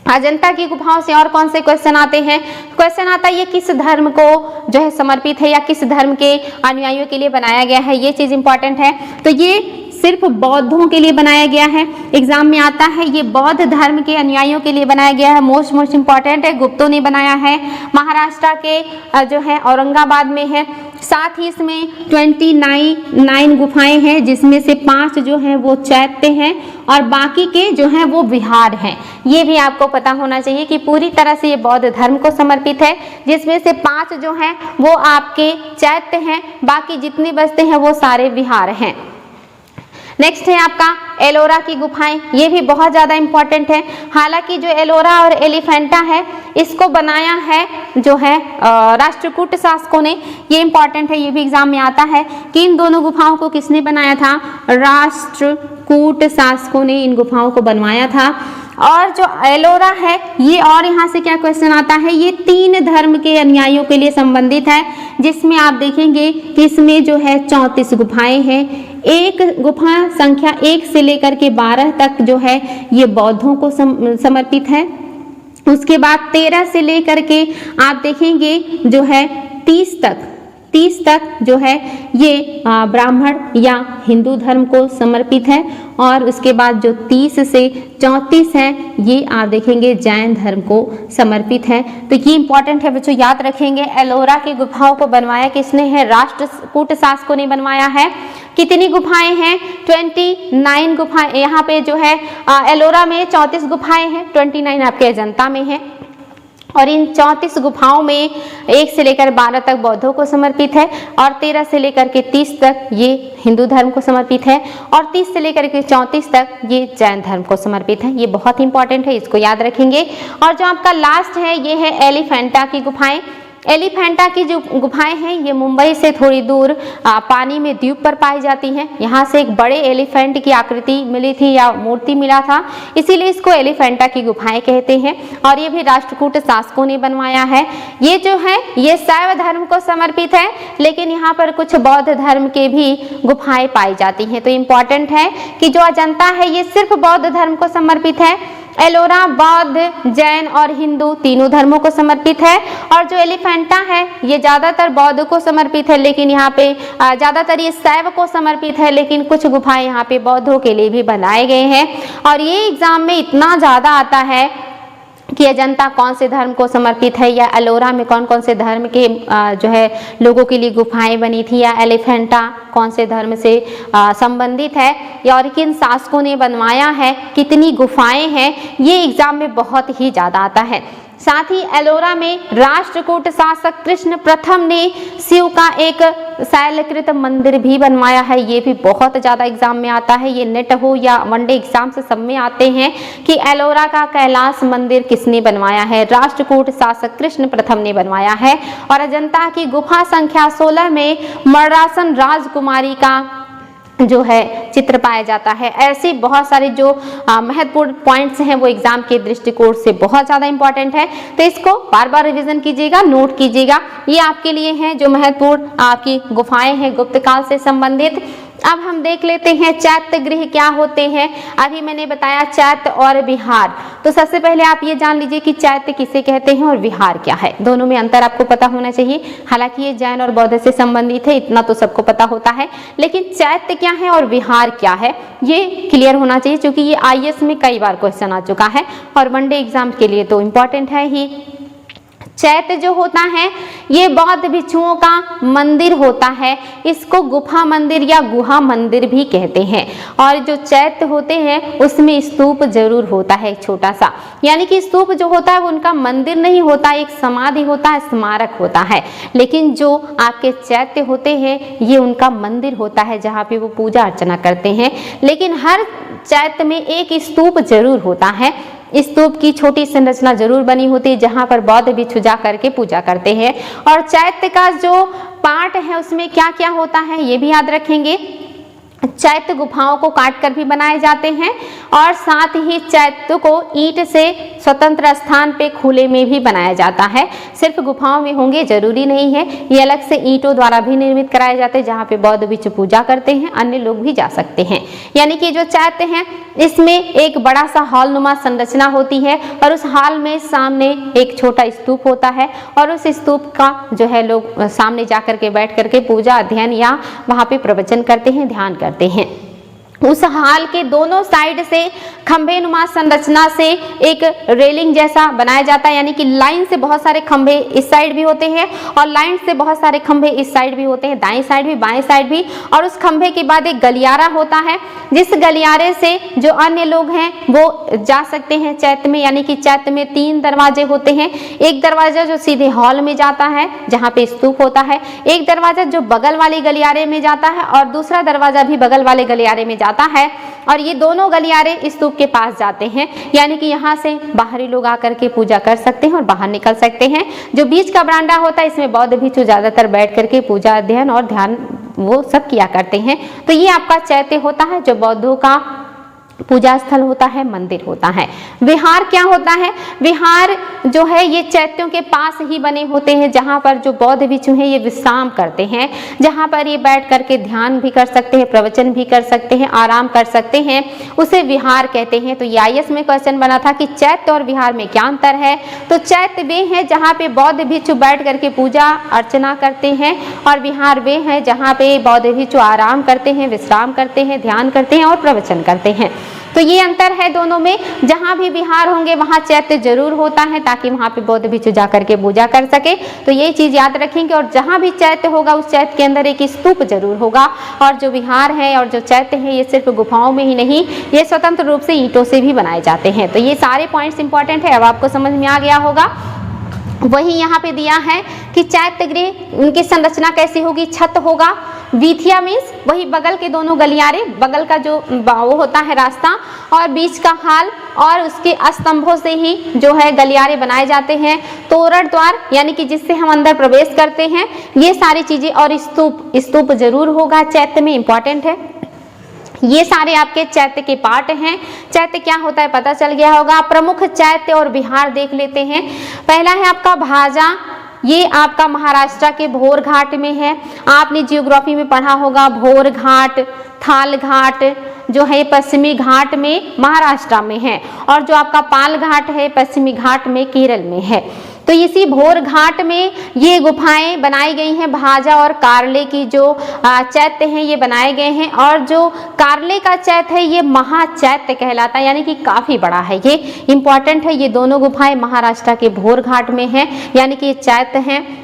अजंता की गुफाओं से और कौन से क्वेश्चन आते हैं, क्वेश्चन आता है ये किस धर्म को जो है समर्पित है या किस धर्म के अनुयायियों के लिए बनाया गया है, ये चीज इंपॉर्टेंट है। तो ये सिर्फ बौद्धों के लिए बनाया गया है, एग्जाम में आता है। ये बौद्ध धर्म के अनुयायियों के लिए बनाया गया है, मोस्ट इंपॉर्टेंट है, गुप्तों ने बनाया है, महाराष्ट्र के जो है औरंगाबाद में है। साथ ही इसमें 29 गुफाएं हैं, जिसमें से 5 जो हैं वो चैत्य हैं और बाकी के जो हैं वो विहार हैं। ये भी आपको पता होना चाहिए कि पूरी तरह से ये बौद्ध धर्म को समर्पित है, जिसमें से 5 जो हैं वो आपके चैत्य हैं, बाकी जितने बचते हैं वो सारे विहार हैं। नेक्स्ट है आपका एलोरा की गुफाएं, ये भी बहुत ज़्यादा इंपॉर्टेंट है। हालांकि जो एलोरा और एलिफेंटा है इसको बनाया है जो है राष्ट्रकूट शासकों ने, ये इंपॉर्टेंट है, ये भी एग्जाम में आता है कि इन दोनों गुफाओं को किसने बनाया था, राष्ट्रकूट शासकों ने इन गुफाओं को बनवाया था। और जो एलोरा है ये, और यहाँ से क्या क्वेश्चन आता है, ये 3 धर्म के अनुयायियों के लिए संबंधित है, जिसमें आप देखेंगे कि इसमें जो है 34 गुफाएं हैं। एक गुफा संख्या 1 से लेकर के 12 तक जो है ये बौद्धों को समर्पित है। उसके बाद 13 से लेकर के आप देखेंगे जो है 30 तक जो है ये ब्राह्मण या हिंदू धर्म को समर्पित है। और उसके बाद जो 30 से 34 है ये आप देखेंगे जैन धर्म को समर्पित है। तो ये इंपॉर्टेंट है बच्चों, याद रखेंगे। एलोरा की गुफाओं को बनवाया किसने है, राष्ट्रकूट शासकों ने बनवाया है। कितनी गुफाएं हैं, 29 गुफाएं यहाँ पे जो है एलोरा में 34 गुफाएं हैं, 29 आपके अजंता में है। और इन 34 गुफाओं में 1 से लेकर 12 तक बौद्धों को समर्पित है और 13 से लेकर के 30 तक ये हिंदू धर्म को समर्पित है और 30 से लेकर के 34 तक ये जैन धर्म को समर्पित है। ये बहुत इंपॉर्टेंट है, इसको याद रखेंगे। और जो आपका लास्ट है ये है एलिफेंटा की गुफाएं। एलिफेंटा की जो गुफाएं हैं ये मुंबई से थोड़ी दूर पानी में द्वीप पर पाई जाती हैं। यहाँ से एक बड़े एलिफेंट की आकृति मिली थी या मूर्ति मिला था, इसीलिए इसको एलिफेंटा की गुफाएं कहते हैं। और ये भी राष्ट्रकूट शासकों ने बनवाया है। ये जो है ये शैव धर्म को समर्पित है, लेकिन यहाँ पर कुछ बौद्ध धर्म के भी गुफाएं पाई जाती हैं। तो इम्पोर्टेंट है कि जो अजंता है ये सिर्फ बौद्ध धर्म को समर्पित है। एलोरा बौद्ध, जैन और हिंदू तीनों धर्मों को समर्पित है। और जो एलिफेंटा है ये ज़्यादातर बौद्ध को समर्पित है, लेकिन यहाँ पे ज़्यादातर ये शैव को समर्पित है, लेकिन कुछ गुफाएं यहाँ पे बौद्धों के लिए भी बनाए गए हैं। और ये एग्जाम में इतना ज़्यादा आता है कि अजंता कौन से धर्म को समर्पित है, या एलोरा में कौन कौन से धर्म के जो है लोगों के लिए गुफाएं बनी थी, या एलिफेंटा कौन से धर्म से संबंधित है, या और किन शासकों ने बनवाया है, कितनी गुफाएं हैं, ये एग्जाम में बहुत ही ज़्यादा आता है। साथ ही एलोरा में राष्ट्रकूट शासक कृष्ण प्रथम ने शिव का एक शैलकृत मंदिर भी बनवाया है। ये भी बहुत ज़्यादा एग्जाम में आता है। ये नेट हो या वनडे एग्जाम से सब में आते हैं कि एलोरा का कैलाश मंदिर किसने बनवाया है, राष्ट्रकूट शासक कृष्ण प्रथम ने बनवाया है। और अजंता की गुफा संख्या 16 में मर्रासन राजकुमारी का जो है चित्र पाया जाता है। ऐसे बहुत सारे जो महत्वपूर्ण पॉइंट्स हैं वो एग्जाम के दृष्टिकोण से बहुत ज़्यादा इंपॉर्टेंट है, तो इसको बार बार रिवीजन कीजिएगा, नोट कीजिएगा। ये आपके लिए हैं जो महत्वपूर्ण आपकी गुफाएं हैं गुप्त काल से संबंधित। अब हम देख लेते हैं चैत्य गृह क्या होते हैं। अभी मैंने बताया चैत्य और विहार, तो सबसे पहले आप ये जान लीजिए कि चैत्य किसे कहते हैं और विहार क्या है। दोनों में अंतर आपको पता होना चाहिए। हालांकि ये जैन और बौद्ध से संबंधित है, इतना तो सबको पता होता है, लेकिन चैत्य क्या है और विहार क्या है ये क्लियर होना चाहिए, क्योंकि ये IAS में कई बार क्वेश्चन आ चुका है और वनडे एग्जाम के लिए तो इम्पोर्टेंट है ही। चैत्य जो होता है ये बौद्ध भिक्षुओं का मंदिर होता है। इसको गुफा मंदिर या गुहा मंदिर भी कहते हैं। और जो चैत्य होते हैं उसमें स्तूप जरूर होता है एक छोटा सा, यानी कि स्तूप जो होता है वो उनका मंदिर नहीं होता, एक समाधि होता है, स्मारक होता है। लेकिन जो आपके चैत्य होते हैं ये उनका मंदिर होता है जहाँ पे वो पूजा अर्चना करते हैं। लेकिन हर चैत्य में एक स्तूप जरूर होता है। स्तूप की छोटी संरचना जरूर बनी होती है जहाँ पर बौद्ध भिक्षु जा करके पूजा करते हैं। और चैत्य का जो पार्ट है उसमें क्या क्या होता है ये भी याद रखेंगे। चैत्य गुफाओं को काटकर भी बनाए जाते हैं और साथ ही चैत्य को ईंट से स्वतंत्र स्थान पे खुले में भी बनाया जाता है। सिर्फ गुफाओं में होंगे जरूरी नहीं है, ये अलग से ईंटों द्वारा भी निर्मित कराए जाते हैं जहाँ पे बौद्ध भिक्षु पूजा करते हैं, अन्य लोग भी जा सकते हैं। यानी कि जो चैत्य हैं इसमें एक बड़ा सा हॉल नुमा संरचना होती है और उस हॉल में सामने एक छोटा स्तूप होता है और उस स्तूप का जो है लोग सामने जा करके बैठ करके पूजा अध्ययन या वहाँ पे प्रवचन करते हैं, ध्यान करते हैं। उस हॉल के दोनों साइड से खंभे नुमा संरचना से एक रेलिंग जैसा बनाया जाता है, यानी कि लाइन से बहुत सारे खंभे इस साइड भी होते हैं और लाइन से बहुत सारे खंभे इस साइड भी होते हैं, दाएं साइड भी बाएं साइड भी। और उस खंभे के बाद एक गलियारा होता है जिस गलियारे से जो अन्य लोग हैं वो जा सकते हैं चैत्य में। यानी कि चैत्य में 3 दरवाजे होते हैं। एक दरवाजा जो सीधे हॉल में जाता है जहाँ पे स्तूप होता है, एक दरवाजा जो बगल वाले गलियारे में जाता है और दूसरा दरवाजा भी बगल वाले गलियारे में जाता है। और ये दोनों गलियारे स्तूप के पास जाते हैं, यानी कि यहाँ से बाहरी लोग आकर के पूजा कर सकते हैं और बाहर निकल सकते हैं। जो बीच का बरामदा होता है इसमें बौद्ध भिक्षु ज्यादातर बैठ करके पूजा अध्ययन और ध्यान वो सब किया करते हैं। तो ये आपका चैत्य होता है जो बौद्धों का पूजा स्थल होता है, मंदिर होता है। विहार क्या होता है? विहार जो है ये चैत्यों के पास ही बने होते हैं जहाँ पर जो बौद्ध भिक्षु हैं ये विश्राम करते हैं, जहाँ पर ये बैठ करके ध्यान भी कर सकते हैं, प्रवचन भी कर सकते हैं, आराम कर सकते हैं, उसे विहार कहते हैं। तो IAS में क्वेश्चन बना था कि चैत्य और विहार में क्या अंतर है। तो चैत्य वे हैं जहाँ पे बौद्ध भिक्षु बैठ करके पूजा अर्चना करते हैं और विहार वे हैं जहाँ पे बौद्ध भिक्षु आराम करते हैं, विश्राम करते हैं, ध्यान करते हैं और प्रवचन करते हैं। तो ये अंतर है दोनों में। जहाँ भी विहार होंगे वहाँ चैत्य जरूर होता है ताकि वहाँ पे बौद्ध भिक्षु जा करके पूजा कर सके। तो ये चीज याद रखेंगे। और जहाँ भी चैत्य होगा उस चैत्य के अंदर एक स्तूप जरूर होगा। और जो विहार है और जो चैत्य है ये सिर्फ गुफाओं में ही नहीं, ये स्वतंत्र रूप से ईंटों से भी बनाए जाते हैं। तो ये सारे पॉइंट्स इंपॉर्टेंट है, अब आपको समझ में आ गया होगा। वही यहाँ पे दिया है कि चैत्य गृह उनकी संरचना कैसी होगी। छत होगा, वीथिया मीन्स वही बगल के दोनों गलियारे, बगल का जो वो होता है रास्ता, और बीच का हाल, और उसके स्तंभों से ही जो है गलियारे बनाए जाते हैं। तोरण द्वार यानी कि जिससे हम अंदर प्रवेश करते हैं, ये सारी चीजें, और स्तूप, स्तूप जरूर होगा चैत्य में, इंपॉर्टेंट है। ये सारे आपके चैत्य के पार्ट हैं। चैत्य क्या होता है पता चल गया होगा। प्रमुख चैत्य और विहार देख लेते हैं। पहला है आपका भाजा, ये आपका महाराष्ट्र के भोर घाट में है। आपने जियोग्राफी में पढ़ा होगा, भोर घाट, थाल घाट जो है पश्चिमी घाट में महाराष्ट्र में है, और जो आपका पाल घाट है पश्चिमी घाट में केरल में है। तो इसी भोर घाट में ये गुफाएं बनाई गई हैं। भाजा और कारले की जो चैत्य हैं ये बनाए गए हैं, और जो कारले का चैत्य है ये महाचैत्य कहलाता है, यानी कि काफी बड़ा है, ये इंपॉर्टेंट है। ये दोनों गुफाएं महाराष्ट्र के भोर घाट में है, यानी कि ये चैत्य हैं।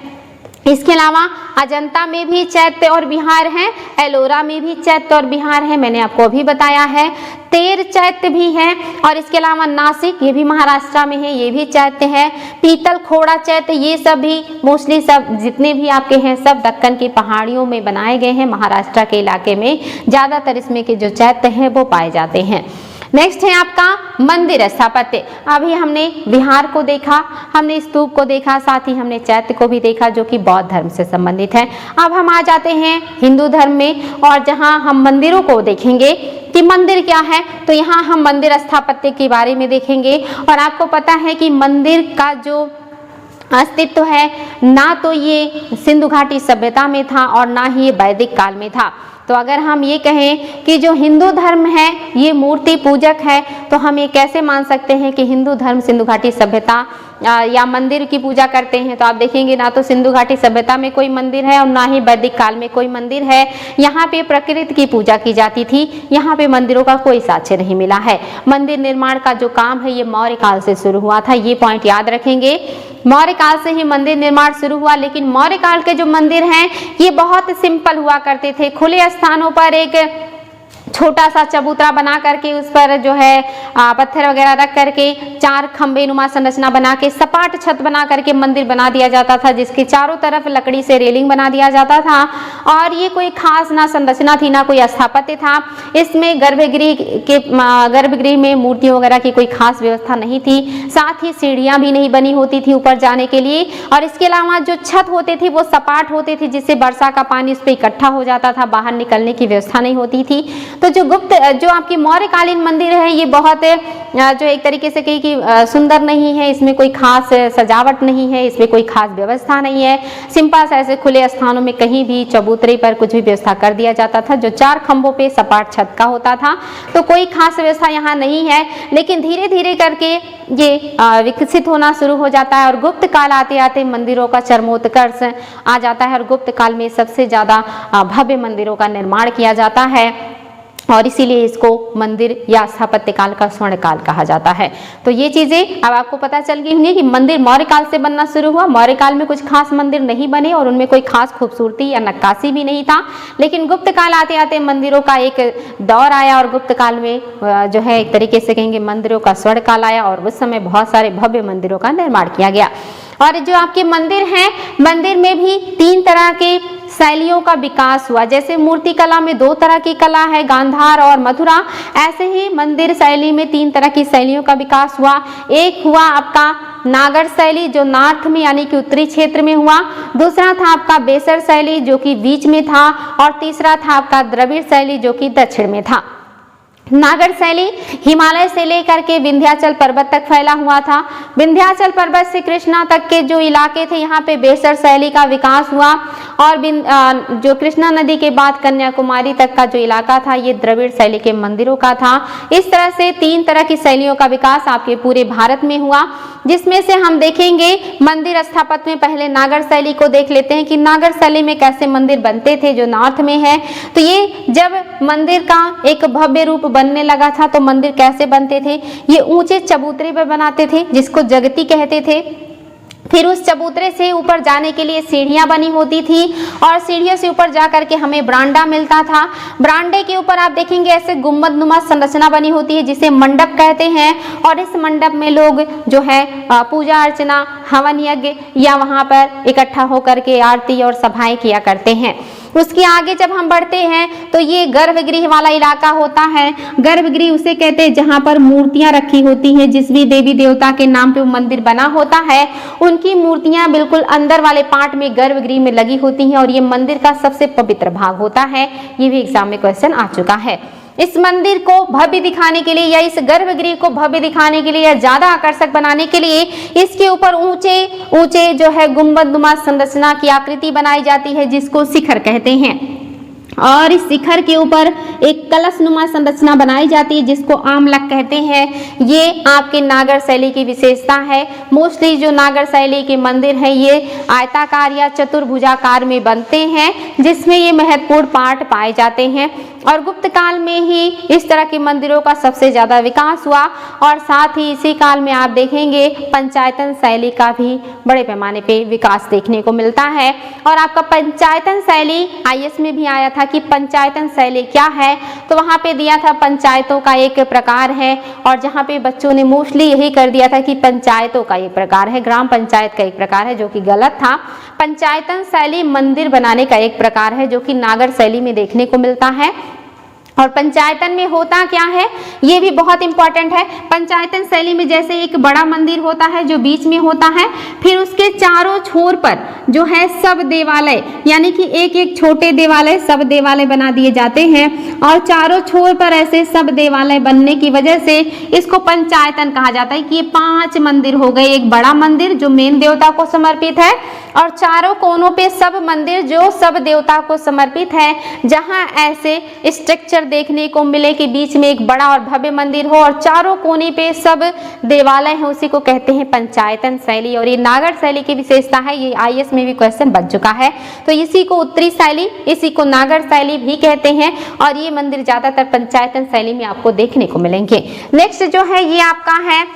इसके अलावा अजंता में भी चैत्य और विहार हैं, एलोरा में भी चैत्य और विहार है, मैंने आपको अभी बताया है। तेर चैत्य भी है, और इसके अलावा नासिक, ये भी महाराष्ट्र में है, ये भी चैत्य है। पीतल खोड़ा चैत्य, ये सब भी मोस्टली सब जितने भी आपके हैं सब दक्कन की पहाड़ियों में बनाए गए हैं। महाराष्ट्र के इलाके में ज़्यादातर इसमें के जो चैत्य हैं वो पाए जाते हैं। नेक्स्ट है आपका मंदिर स्थापत्य। अभी हमने विहार को देखा, हमने स्तूप को देखा, साथ ही हमने चैत्य को भी देखा जो कि बौद्ध धर्म से संबंधित है। अब हम आ जाते हैं हिंदू धर्म में, और जहां हम मंदिरों को देखेंगे कि मंदिर क्या है, तो यहाँ हम मंदिर स्थापत्य के बारे में देखेंगे। और आपको पता है कि मंदिर का जो अस्तित्व है ना तो ये सिंधु घाटी सभ्यता में था और ना ही ये वैदिक काल में था। तो अगर हम ये कहें कि जो हिंदू धर्म है ये मूर्ति पूजक है, तो हम ये कैसे मान सकते हैं कि हिंदू धर्म सिंधु घाटी सभ्यता या मंदिर की पूजा करते हैं? तो आप देखेंगे ना तो सिंधु घाटी सभ्यता में कोई मंदिर है और ना ही वैदिक काल में कोई मंदिर है। यहाँ पे प्रकृति की पूजा की जाती थी, यहाँ पे मंदिरों का कोई साक्ष्य नहीं मिला है। मंदिर निर्माण का जो काम है ये मौर्य काल से शुरू हुआ था, ये पॉइंट याद रखेंगे। मौर्य काल से ही मंदिर निर्माण शुरू हुआ, लेकिन मौर्य काल के जो मंदिर हैं ये बहुत सिंपल हुआ करते थे। खुले स्थानों पर एक छोटा सा चबूतरा बना करके उस पर जो है पत्थर वगैरह रख करके चार खंबे नुमा संरचना बना के सपाट छत बना करके मंदिर बना दिया जाता था, जिसके चारों तरफ लकड़ी से रेलिंग बना दिया जाता था। और ये कोई खास ना संरचना थी ना कोई स्थापत्य था। इसमें गर्भगृह में मूर्तियों वगैरह की कोई खास व्यवस्था नहीं थी। साथ ही सीढ़ियां भी नहीं बनी होती थी ऊपर जाने के लिए। और इसके अलावा जो छत होते थे वो सपाट होते थे, जिससे वर्षा का पानी उस पर इकट्ठा हो जाता था, बाहर निकलने की व्यवस्था नहीं होती थी। तो जो आपकी मौर्यकालीन मंदिर है ये बहुत जो एक तरीके से कही कि सुंदर नहीं है, इसमें कोई खास सजावट नहीं है, इसमें कोई खास व्यवस्था नहीं है। सिंपल से ऐसे खुले स्थानों में कहीं भी चबूतरे पर कुछ भी व्यवस्था कर दिया जाता था, जो चार खंभों पे सपाट छत का होता था। तो कोई खास व्यवस्था यहाँ नहीं है, लेकिन धीरे धीरे करके ये विकसित होना शुरू हो जाता है। और गुप्त काल आते आते मंदिरों का चरमोत्कर्ष आ जाता है, और गुप्त काल में सबसे ज्यादा भव्य मंदिरों का निर्माण किया जाता है, और इसीलिए इसको मंदिर या स्थापत्य काल का स्वर्ण काल कहा जाता है। तो ये चीजें अब आपको पता चल गई होंगी कि मंदिर मौर्य काल से बनना शुरू हुआ। मौर्य काल में कुछ खास मंदिर नहीं बने और उनमें कोई खास खूबसूरती या नक्काशी भी नहीं था, लेकिन गुप्त काल आते आते मंदिरों का एक दौर आया, और गुप्त काल में जो है एक तरीके से कहेंगे मंदिरों का स्वर्ण काल आया, और उस समय बहुत सारे भव्य मंदिरों का निर्माण किया गया। और जो आपके मंदिर हैं, मंदिर में भी तीन तरह के शैलियों का विकास हुआ। जैसे मूर्ति कला में दो तरह की कला है, गांधार और मथुरा, ऐसे ही मंदिर शैली में तीन तरह की शैलियों का विकास हुआ। एक हुआ आपका नागर शैली जो नॉर्थ में यानी कि उत्तरी क्षेत्र में हुआ, दूसरा था आपका बेसर शैली जो कि बीच में था, और तीसरा था आपका द्रविड़ शैली जो कि दक्षिण में था। नागर शैली हिमालय से लेकर के विंध्याचल पर्वत तक फैला हुआ था। विंध्याचल पर्वत से कृष्णा तक के जो इलाके थे यहाँ पे बेसर शैली का विकास हुआ, और जो कृष्णा नदी के बाद कन्याकुमारी तक का जो इलाका था ये द्रविड़ शैली के मंदिरों का था। इस तरह से तीन तरह की शैलियों का विकास आपके पूरे भारत में हुआ, जिसमें से हम देखेंगे मंदिर स्थापत्य में पहले नागर शैली को देख लेते हैं कि नागर शैली में कैसे मंदिर बनते थे जो नॉर्थ में है। तो ये जब मंदिर का एक भव्य रूप बनने लगा था तो मंदिर कैसे बनते थे, ये ऊंचे चबूतरे पर बनाते थे जिसको जगती कहते थे। फिर उस चबूतरे से ऊपर जाने के लिए सीढ़ियां बनी होती थी, और सीढ़ियों से ऊपर जा करके हमें बरांडा मिलता था। बरांडे के ऊपर आप देखेंगे ऐसे गुंबद नुमा संरचना बनी होती है जिसे मंडप कहते हैं, और इस मंडप में लोग जो है पूजा अर्चना, हवन यज्ञ या वहां पर इकट्ठा होकर के आरती और सभाएं किया करते हैं। उसके आगे जब हम बढ़ते हैं तो ये गर्भगृह वाला इलाका होता है। गर्भगृह उसे कहते हैं जहां पर मूर्तियां रखी होती हैं, जिस भी देवी देवता के नाम पे वो मंदिर बना होता है उनकी मूर्तियां बिल्कुल अंदर वाले पार्ट में गर्भगृह में लगी होती हैं और ये मंदिर का सबसे पवित्र भाग होता है। ये भी एग्जाम में क्वेश्चन आ चुका है। इस मंदिर को भव्य दिखाने के लिए या इस गर्भगृह को भव्य दिखाने के लिए या ज्यादा आकर्षक बनाने के लिए इसके ऊपर ऊंचे ऊंचे जो है गुंबदनुमा संरचना की आकृति बनाई जाती है, जिसको शिखर कहते हैं। और इस शिखर के ऊपर एक कलशनुमा संरचना बनाई जाती है, जिसको आमलक कहते हैं। ये आपके नागर शैली की विशेषता है। मोस्टली जो नागर शैली के मंदिर हैं ये आयताकार या चतुर्भुजाकार में बनते हैं, जिसमें ये महत्वपूर्ण पार्ट पाए जाते हैं। और गुप्त काल में ही इस तरह के मंदिरों का सबसे ज्यादा विकास हुआ और साथ ही इसी काल में आप देखेंगे पंचायतन शैली का भी बड़े पैमाने पे विकास देखने को मिलता है। और आपका पंचायतन शैली आईएएस में भी आया था कि पंचायतन शैली क्या है, तो वहां पे दिया था पंचायतों का एक प्रकार है, और जहां पे बच्चों ने मोस्टली यही कर दिया था कि पंचायतों का एक प्रकार है, ग्राम पंचायत का एक प्रकार है, जो कि गलत था। पंचायतन शैली मंदिर बनाने का एक प्रकार है, जो कि नागर शैली में देखने को मिलता है। और पंचायतन में होता क्या है, ये भी बहुत इंपॉर्टेंट है। पंचायतन शैली में जैसे एक बड़ा मंदिर होता है जो बीच में होता है, फिर उसके चारों छोर पर जो है सब देवालय, यानी कि एक एक छोटे देवालय सब देवालय बना दिए जाते हैं। और चारों छोर पर ऐसे सब देवालय बनने की वजह से इसको पंचायतन कहा जाता है कि ये 5 मंदिर हो गए। एक बड़ा मंदिर जो मेन देवता को समर्पित है, और चारों कोनों पे सब मंदिर जो सब देवता को समर्पित है, जहां ऐसे स्ट्रक्चर देखने को मिले कि बीच में एक बड़ा और भव्य मंदिर हो और चारों कोने पे सब देवालय हैं, उसी को कहते हैं पंचायतन शैली। और ये नागर शैली की विशेषता है, ये आईएएस में भी क्वेश्चन बन चुका है। तो इसी को उत्तरी शैली, इसी को नागर शैली भी कहते हैं, और ये मंदिर ज्यादातर पंचायतन शैली में आपको देखने को मिलेंगे। नेक्स्ट जो है ये आपका है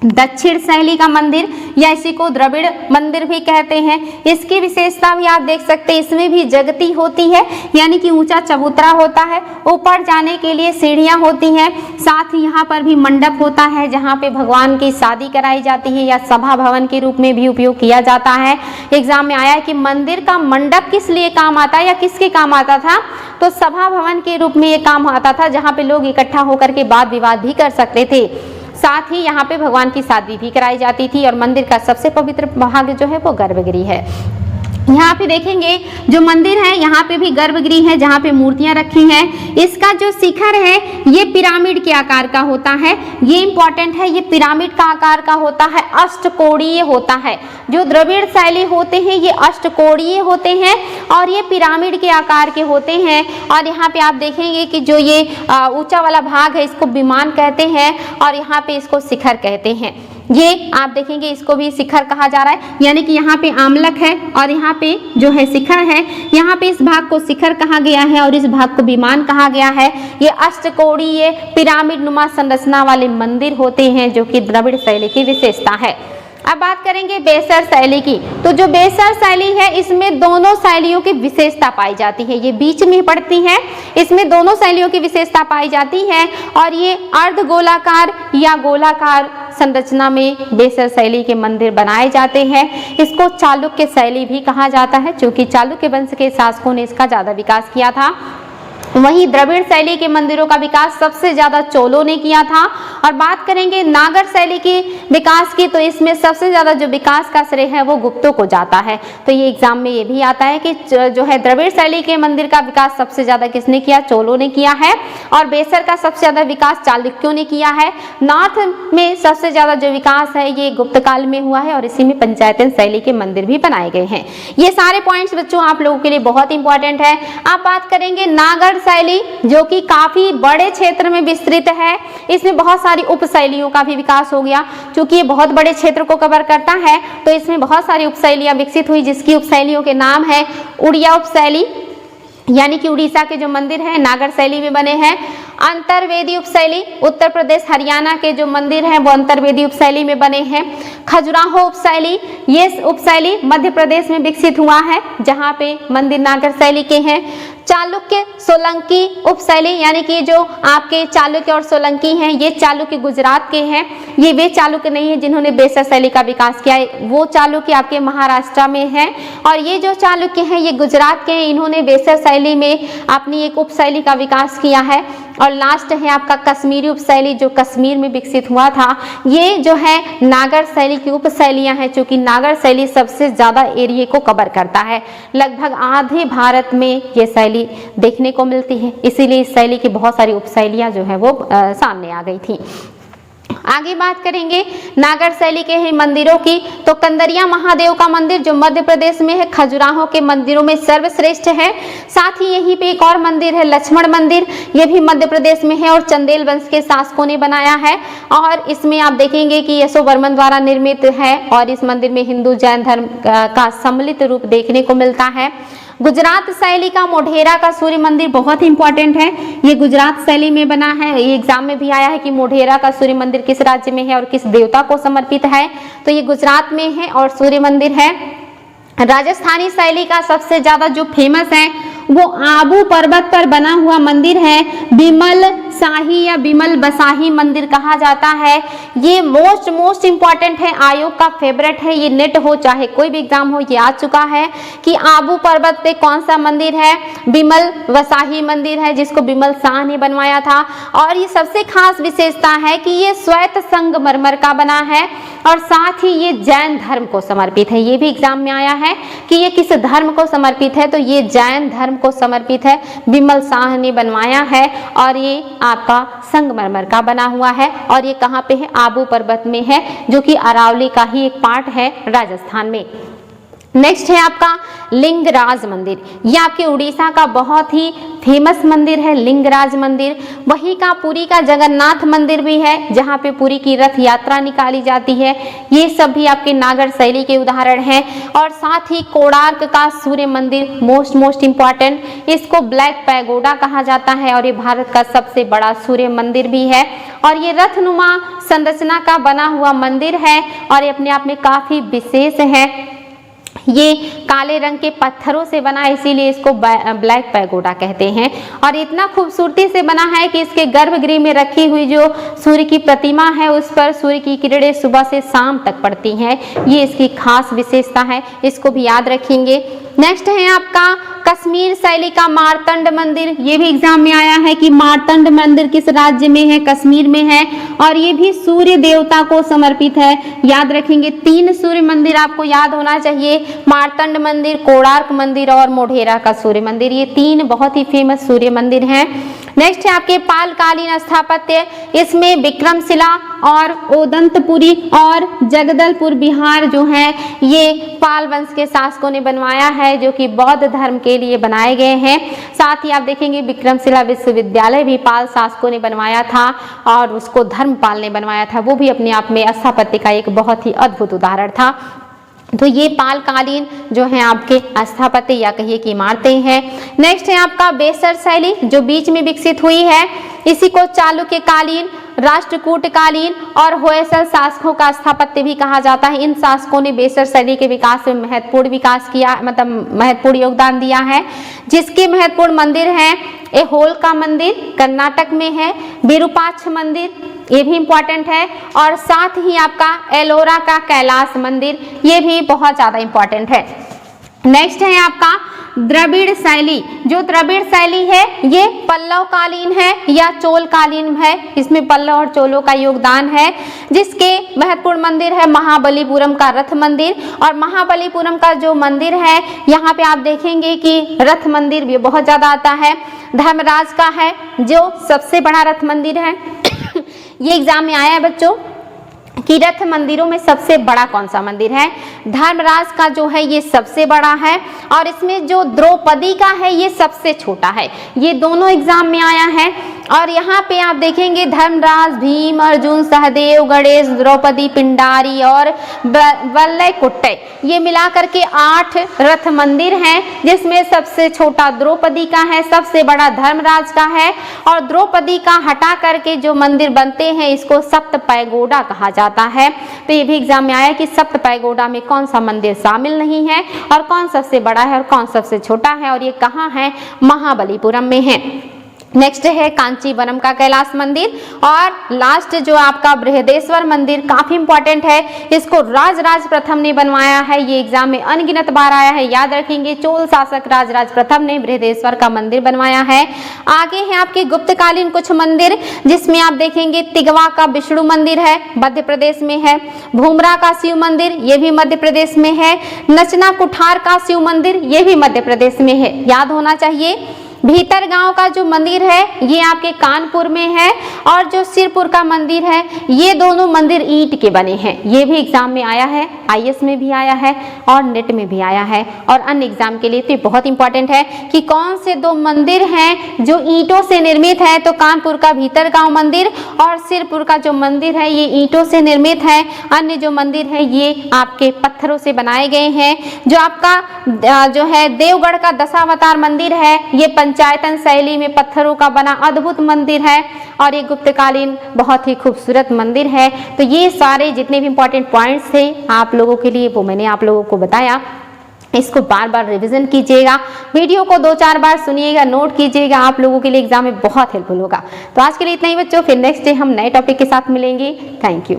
दक्षिण शैली का मंदिर, या इसी को द्रविड़ मंदिर भी कहते हैं। इसकी विशेषता भी आप देख सकते हैं, इसमें भी जगती होती है, यानी कि ऊंचा चबूतरा होता है, ऊपर जाने के लिए सीढ़ियां होती हैं, साथ ही यहाँ पर भी मंडप होता है जहाँ पे भगवान की शादी कराई जाती है या सभा भवन के रूप में भी उपयोग किया जाता है। एग्जाम में आया है कि मंदिर का मंडप किस लिए काम आता है या किसके काम आता था, तो सभा भवन के रूप में ये काम आता था, जहाँ पे लोग इकट्ठा होकर के वाद विवाद भी कर सकते थे। साथ ही यहाँ पे भगवान की शादी भी कराई जाती थी। और मंदिर का सबसे पवित्र भाग जो है वो गर्भगृह है। यहाँ पे देखेंगे जो मंदिर है यहाँ पे भी गर्भगृह है जहाँ पे मूर्तियां रखी हैं। इसका जो शिखर है ये पिरामिड के आकार का होता है, ये इंपॉर्टेंट है, ये पिरामिड का आकार का होता है, अष्टकोणीय होता है। जो द्रविड़ शैली होते हैं ये अष्टकोणीय होते हैं और ये पिरामिड के आकार के होते हैं। और यहाँ पे आप देखेंगे कि जो ये ऊंचा वाला भाग है इसको विमान कहते हैं और यहाँ पे इसको शिखर कहते हैं। ये आप देखेंगे इसको भी शिखर कहा जा रहा है, यानी कि यहाँ पे आमलक है और यहाँ पे जो है शिखर है। यहाँ पे इस भाग को शिखर कहा गया है और इस भाग को विमान कहा गया है। ये अष्टकोणीय पिरामिड नुमा संरचना वाले मंदिर होते हैं जो कि द्रविड़ शैली की विशेषता है। अब बात करेंगे बेसर शैली की, तो जो बेसर शैली है इसमें दोनों शैलियों की विशेषता पाई जाती है। ये बीच में पड़ती है, इसमें दोनों शैलियों की विशेषता पाई जाती है और ये अर्ध गोलाकार या गोलाकार संरचना में बेसर शैली के मंदिर बनाए जाते हैं। इसको चालुक्य शैली भी कहा जाता है क्योंकि चालुक्य वंश के शासकों ने इसका ज्यादा विकास किया था। वहीं द्रविड़ शैली के मंदिरों का विकास सबसे ज्यादा चोलों ने किया था। और बात करेंगे नागर शैली के विकास की, तो इसमें सबसे ज्यादा जो विकास का श्रेय है वो गुप्तों को जाता है। तो ये एग्जाम में ये भी आता है कि जो है द्रविड़ शैली के मंदिर का विकास सबसे ज्यादा किसने किया, चोलों ने किया है। और बेसर का सबसे ज्यादा विकास चालुक्यों ने किया है। नॉर्थ में सबसे ज्यादा जो विकास है ये गुप्त काल में हुआ है और इसी में पंचायतन शैली के मंदिर भी बनाए गए हैं। ये सारे पॉइंट्स बच्चों आप लोगों के लिए बहुत इंपॉर्टेंट है। आप बात करेंगे नागर शैली जो कि काफी बड़े क्षेत्र में विस्तृत है, इसमें बहुत सारी उपशैलियों का भी विकास हो गया। क्योंकि ये बहुत बड़े क्षेत्र को कवर करता है तो इसमें बहुत सारी उपशैलियां विकसित हुई, जिसकी उपशैलियों के नाम है उड़िया उपशैली, यानी कि उड़ीसा के जो मंदिर हैं नागर शैली में बने हैं। अंतर्वेदी उपशैली, उत्तर प्रदेश हरियाणा के जो मंदिर हैं वो अंतर्वेदी उपशैली में बने हैं। खजुराहो उपशैली, ये उपशैली मध्य प्रदेश में विकसित हुआ है जहाँ पे मंदिर नागर शैली के हैं। चालुक्य सोलंकी उपशैली, यानी कि जो आपके चालुक्य और सोलंकी हैं ये चालुक्य गुजरात के हैं, ये वे चालुक्य नहीं है जिन्होंने बेसर शैली का विकास किया है, वो चालुक्य आपके महाराष्ट्र में हैं। और ये जो चालुक्य हैं ये गुजरात के हैं, इन्होंने बेसर शैली में अपनी एक उपशैली का विकास किया है। और लास्ट है आपका कश्मीरी उपशैली जो कश्मीर में विकसित हुआ था। ये जो है नागर शैली की उपशैलियां हैं, चूंकि नागर शैली सबसे ज्यादा एरिया को कवर करता है, लगभग आधे भारत में ये शैली देखने को मिलती है, इसीलिए इस शैली की बहुत सारी उपशैलियां जो है वो सामने आ गई थी। आगे बात करेंगे नागर शैली के ही मंदिरों की, तो कंदरिया महादेव का मंदिर जो मध्य प्रदेश में है खजुराहो के मंदिरों में सर्वश्रेष्ठ है। साथ ही यहीं पे एक और मंदिर है लक्ष्मण मंदिर, ये भी मध्य प्रदेश में है और चंदेल वंश के शासकों ने बनाया है। और इसमें आप देखेंगे कि यशोवर्मन द्वारा निर्मित है और इस मंदिर में हिंदू जैन धर्म का सम्मिलित रूप देखने को मिलता है। गुजरात शैली का मोढेरा का सूर्य मंदिर बहुत ही इंपॉर्टेंट है, ये गुजरात शैली में बना है। ये एग्जाम में भी आया है कि मोढेरा का सूर्य मंदिर किस राज्य में है और किस देवता को समर्पित है, तो ये गुजरात में है और सूर्य मंदिर है। राजस्थानी शैली का सबसे ज्यादा जो फेमस है वो आबू पर्वत पर बना हुआ मंदिर है, बिमल शाही या बिमल बसाही मंदिर कहा जाता है। ये मोस्ट इंपॉर्टेंट है, आयोग का फेवरेट है, ये नेट हो चाहे कोई भी एग्जाम हो ये आ चुका है कि आबू पर्वत पे कौन सा मंदिर है, बिमल वसाही मंदिर है जिसको बिमल शाह ने बनवाया था। और ये सबसे खास विशेषता है कि ये श्वेत संगमरमर का बना है और साथ ही ये जैन धर्म को समर्पित है। ये भी एग्जाम में आया है कि ये किस धर्म को समर्पित है, तो ये जैन धर्म को समर्पित है, बिमल शाह ने बनवाया है और ये आपका संगमरमर का बना हुआ है। और ये कहाँ पे है, आबू पर्वत में है जो कि अरावली का ही एक पार्ट है राजस्थान में। नेक्स्ट है आपका लिंगराज मंदिर, ये आपके उड़ीसा का बहुत ही फेमस मंदिर है लिंगराज मंदिर। वहीं का पुरी का जगन्नाथ मंदिर भी है जहाँ पे पुरी की रथ यात्रा निकाली जाती है। ये सब भी आपके नागर शैली के उदाहरण हैं। और साथ ही कोणार्क का सूर्य मंदिर मोस्ट इंपॉर्टेंट, इसको ब्लैक पैगोडा कहा जाता है और ये भारत का सबसे बड़ा सूर्य मंदिर भी है। और ये रथनुमा संरचना का बना हुआ मंदिर है और ये अपने आप में काफी विशेष है। ये काले रंग के पत्थरों से बना है इसीलिए इसको ब्लैक पैगोडा कहते हैं। और इतना खूबसूरती से बना है कि इसके गर्भगृह में रखी हुई जो सूर्य की प्रतिमा है उस पर सूर्य की किरणें सुबह से शाम तक पड़ती हैं, ये इसकी खास विशेषता है, इसको भी याद रखेंगे। नेक्स्ट है आपका कश्मीर शैली का मार्तंड मंदिर, ये भी एग्जाम में आया है कि मार्तंड मंदिर किस राज्य में है, कश्मीर में है और ये भी सूर्य देवता को समर्पित है। याद रखेंगे 3 सूर्य मंदिर आपको याद होना चाहिए, मार्तंड मंदिर, कोणार्क मंदिर और मोढेरा का सूर्य मंदिर, ये 3 बहुत ही फेमस सूर्य मंदिर हैं। नेक्स्ट है आपके पालकालीन स्थापत्य, इसमें विक्रमशिला और ओदंतपुरी और जगदलपुर बिहार जो है ये पाल वंश के शासकों ने बनवाया है जो कि बौद्ध धर्म के लिए बनाए गए हैं। साथ ही आप देखेंगे विक्रमशिला विश्वविद्यालय भी पाल शासकों ने बनवाया था और उसको धर्मपाल ने बनवाया था, वो भी अपने आप में स्थापत्य का एक बहुत ही अद्भुत उदाहरण था। तो ये पालकालीन जो है आपके स्थापत्य या कहिए कि इमारतें हैं। नेक्स्ट है आपका बेसर शैली जो बीच में विकसित हुई है, इसी को चालुक्य कालीन, राष्ट्रकूट कालीन और होयसल शासकों का स्थापत्य भी कहा जाता है। इन शासकों ने बेसर शैली के विकास में महत्वपूर्ण विकास किया, मतलब महत्वपूर्ण योगदान दिया है। जिसके महत्वपूर्ण मंदिर हैं एहोल का मंदिर कर्नाटक में है, विरूपाक्ष मंदिर ये भी इंपॉर्टेंट है और साथ ही आपका एलोरा का कैलाश मंदिर ये भी बहुत ज्यादा इंपॉर्टेंट है। नेक्स्ट है आपका द्रविड़ शैली, जो द्रविड़ शैली है ये पल्लव कालीन है या चोल कालीन है, इसमें पल्लव और चोलों का योगदान है। जिसके महत्वपूर्ण मंदिर है महाबलीपुरम का रथ मंदिर और महाबलीपुरम का जो मंदिर है यहाँ पे आप देखेंगे कि रथ मंदिर भी बहुत ज्यादा आता है। धर्मराज का है जो सबसे बड़ा रथ मंदिर है। ये एग्जाम में आया है बच्चों कि रथ मंदिरों में सबसे बड़ा कौन सा मंदिर है, धर्मराज का जो है ये सबसे बड़ा है और इसमें जो द्रौपदी का है ये सबसे छोटा है। ये दोनों एग्जाम में आया है और यहाँ पे आप देखेंगे धर्मराज, भीम, अर्जुन, सहदेव, गणेश, द्रौपदी, पिंडारी और वल्लैकुट्टै, ये मिलाकर के 8 रथ मंदिर हैं, जिसमें सबसे छोटा द्रौपदी का है, सबसे बड़ा धर्मराज का है, और द्रौपदी का हटा करके जो मंदिर बनते हैं इसको सप्त पैगोडा कहा जाता है। तो ये भी एग्जाम में आया कि सप्त पैगोडा में कौन सा मंदिर शामिल नहीं है और कौन सबसे बड़ा है और कौन सबसे छोटा है, और ये कहाँ है, महाबलीपुरम में है। नेक्स्ट है कांचीवरम का कैलाश मंदिर, और लास्ट जो आपका बृहदेश्वर मंदिर काफी इंपॉर्टेंट है, इसको राजराज प्रथम ने बनवाया है। ये एग्जाम में अनगिनत बार आया है, याद रखेंगे, चोल शासक राजराज प्रथम ने बृहदेश्वर का मंदिर बनवाया है। आगे है आपके गुप्तकालीन कुछ मंदिर, जिसमें आप देखेंगे तिगवा का विष्णु मंदिर है, मध्य प्रदेश में है। भूमरा का शिव मंदिर, ये भी मध्य प्रदेश में है। नचना कुठार का शिव मंदिर, ये भी मध्य प्रदेश में है, याद होना चाहिए। भीतर गांव का जो मंदिर है ये आपके कानपुर में है, और जो सिरपुर का मंदिर है ये दोनों मंदिर ईंट के बने हैं। ये भी एग्जाम में आया है, आईएएस में भी आया है और नेट में भी आया है, और अन्य एग्जाम के लिए तो बहुत इंपॉर्टेंट है कि कौन से 2 मंदिर हैं जो ईंटों से निर्मित है। तो कानपुर का भीतर गांव मंदिर और सिरपुर का जो मंदिर है ये ईंटों से निर्मित है। अन्य जो मंदिर है ये आपके पत्थरों से बनाए गए हैं। जो आपका जो है देवगढ़ का दशावतार मंदिर है, ये पंचायतन शैली में पत्थरों का बना अद्भुत मंदिर है, और ये गुप्तकालीन बहुत ही खूबसूरत मंदिर है। तो ये सारे जितने भी इंपॉर्टेंट पॉइंट्स थे आप लोगों के लिए वो मैंने आप लोगों को बताया। इसको बार बार रिवीजन कीजिएगा, वीडियो को 2-4 बार सुनिएगा, नोट कीजिएगा, आप लोगों के लिए एग्जाम में बहुत हेल्पफुल होगा। तो आज के लिए इतना ही बच्चों, फिर नेक्स्ट डे हम नए टॉपिक के साथ मिलेंगे। Thank you.